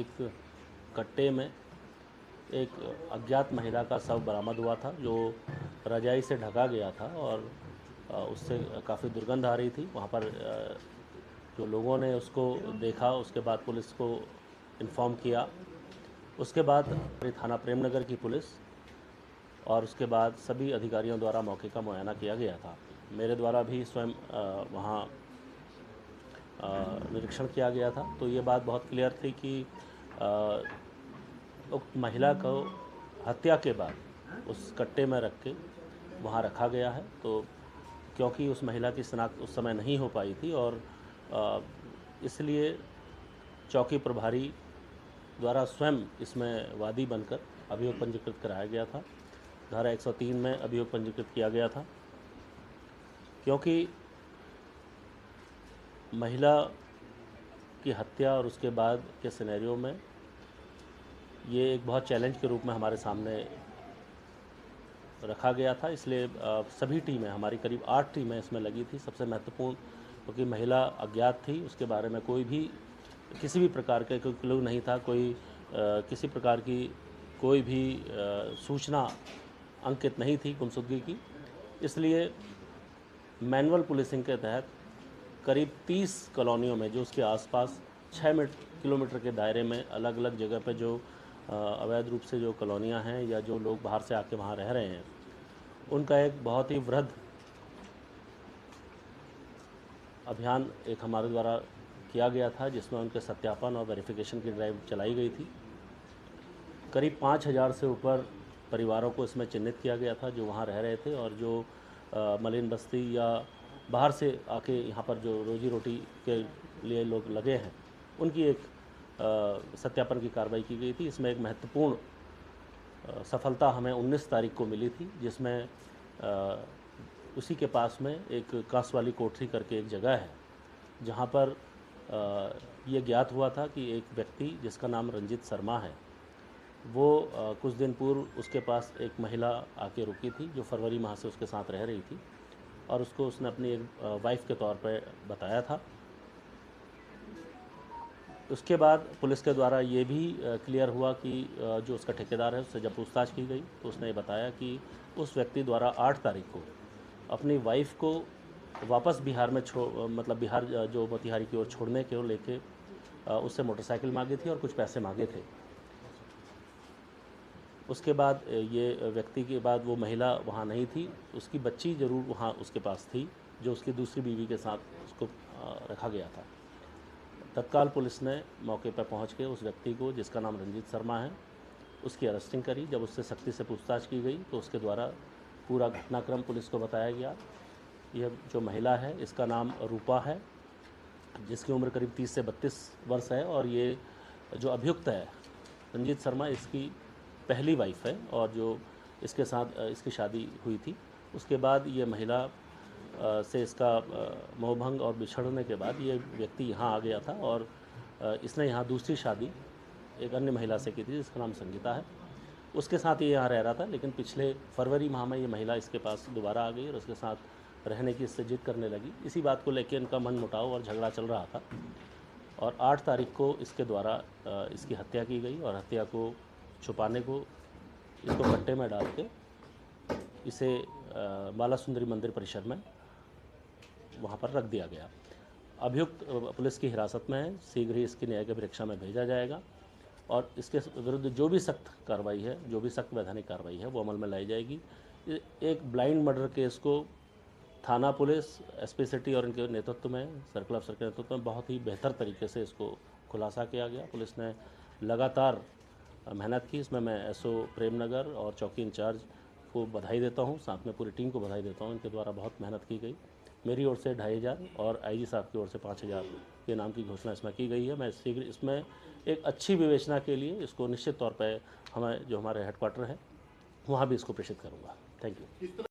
एक कट्टे में एक अज्ञात महिला का शव बरामद हुआ था, जो रजाई से ढका गया था और उससे काफ़ी दुर्गंध आ रही थी। वहाँ पर जो लोगों ने उसको देखा, उसके बाद पुलिस को इन्फॉर्म किया। उसके बाद थाना प्रेमनगर की पुलिस और उसके बाद सभी अधिकारियों द्वारा मौके का मुआयना किया गया था। मेरे द्वारा भी स्वयं वहाँ निरीक्षण किया गया था। तो ये बात बहुत क्लियर थी कि उक्त महिला को हत्या के बाद उस कट्टे में रख के वहाँ रखा गया है। तो क्योंकि उस महिला की शिनाख्त उस समय नहीं हो पाई थी और इसलिए चौकी प्रभारी द्वारा स्वयं इसमें वादी बनकर अभियोग पंजीकृत कराया गया था। धारा 103 में अभियोग पंजीकृत किया गया था, क्योंकि महिला की हत्या और उसके बाद के सिनेरियो में ये एक बहुत चैलेंज के रूप में हमारे सामने रखा गया था। इसलिए सभी टीमें, हमारी करीब 8 टीमें इसमें लगी थी। सबसे महत्वपूर्ण, क्योंकि महिला अज्ञात थी, उसके बारे में कोई भी किसी भी प्रकार का कोई क्लू नहीं था, किसी प्रकार की कोई भी सूचना अंकित नहीं थी गुमशुदगी की। इसलिए मैनुअल पुलिसिंग के तहत करीब 30 कॉलोनियों में, जो उसके आसपास 6 किलोमीटर के दायरे में अलग अलग जगह पे जो अवैध रूप से जो कॉलोनियां हैं या जो लोग बाहर से आके वहाँ रह रहे हैं, उनका एक बहुत ही वृहद अभियान एक हमारे द्वारा किया गया था, जिसमें उनके सत्यापन और वेरिफिकेशन की ड्राइव चलाई गई थी। करीब 5000 से ऊपर परिवारों को इसमें चिन्हित किया गया था, जो वहाँ रह रहे थे और जो मलिन बस्ती या बाहर से आके यहाँ पर जो रोजी रोटी के लिए लोग लगे हैं, उनकी एक सत्यापन की कार्रवाई की गई थी। इसमें एक महत्वपूर्ण सफलता हमें 19 तारीख को मिली थी, जिसमें उसी के पास में एक कांस वाली कोठरी करके एक जगह है, जहाँ पर ये ज्ञात हुआ था कि एक व्यक्ति जिसका नाम रंजीत शर्मा है, वो कुछ दिन पूर्व उसके पास एक महिला आके रुकी थी, जो फरवरी माह से उसके साथ रह रही थी और उसको उसने अपनी एक वाइफ के तौर पर बताया था। उसके बाद पुलिस के द्वारा ये भी क्लियर हुआ कि जो उसका ठेकेदार है, उससे जब पूछताछ की गई तो उसने बताया कि उस व्यक्ति द्वारा 8 तारीख को अपनी वाइफ को वापस बिहार में मतलब बिहार जो मोतिहारी की ओर छोड़ने के लेके उससे मोटरसाइकिल मांगी थी और कुछ पैसे मांगे थे। उसके बाद ये व्यक्ति के बाद वो महिला वहाँ नहीं थी, उसकी बच्ची ज़रूर वहाँ उसके पास थी, जो उसकी दूसरी बीवी के साथ उसको रखा गया था। तत्काल पुलिस ने मौके पर पहुँच के उस व्यक्ति को, जिसका नाम रंजीत शर्मा है, उसकी अरेस्टिंग करी। जब उससे सख्ती से पूछताछ की गई तो उसके द्वारा पूरा घटनाक्रम पुलिस को बताया गया। यह जो महिला है, इसका नाम रूपा है, जिसकी उम्र करीब 30 से 32 वर्ष है और ये जो अभियुक्त है रंजीत शर्मा, इसकी पहली वाइफ है और जो इसके साथ इसकी शादी हुई थी। उसके बाद ये महिला से इसका मोहभंग और बिछड़ने के बाद ये व्यक्ति यहाँ आ गया था और इसने यहाँ दूसरी शादी एक अन्य महिला से की थी, जिसका नाम संगीता है। उसके साथ ये यहाँ रह रहा था, लेकिन पिछले फरवरी माह में ये महिला इसके पास दोबारा आ गई और उसके साथ रहने की इससे जिद करने लगी। इसी बात को लेकर इनका मन मुटाव और झगड़ा चल रहा था और 8 तारीख को इसके द्वारा इसकी हत्या की गई और हत्या को छुपाने को इसको कट्टे में डाल के इसे बाला सुंदरी मंदिर परिसर में वहाँ पर रख दिया गया। अभियुक्त पुलिस की हिरासत में है, शीघ्र ही इसकी न्यायिक अभिरक्षा में भेजा जाएगा और इसके विरुद्ध जो भी सख्त कार्रवाई है, जो भी सख्त वैधानिक कार्रवाई है, वो अमल में लाई जाएगी। एक ब्लाइंड मर्डर केस को थाना पुलिस, एसपी सिटी और इनके नेतृत्व में, सर्कल अफसर के नेतृत्व में बहुत ही बेहतर तरीके से इसको खुलासा किया गया। पुलिस ने लगातार मेहनत की। इसमें मैं एसओ प्रेमनगर और चौकी इंचार्ज को बधाई देता हूं, साथ में पूरी टीम को बधाई देता हूं। इनके द्वारा बहुत मेहनत की गई। मेरी ओर से 2500 और आईजी साहब की ओर से 5000 के नाम की घोषणा इसमें की गई है। मैं शीघ्र इसमें एक अच्छी विवेचना के लिए इसको निश्चित तौर पर हमें जो हमारे हेडक्वार्टर है वहाँ भी इसको प्रेषित करूँगा। Thank you.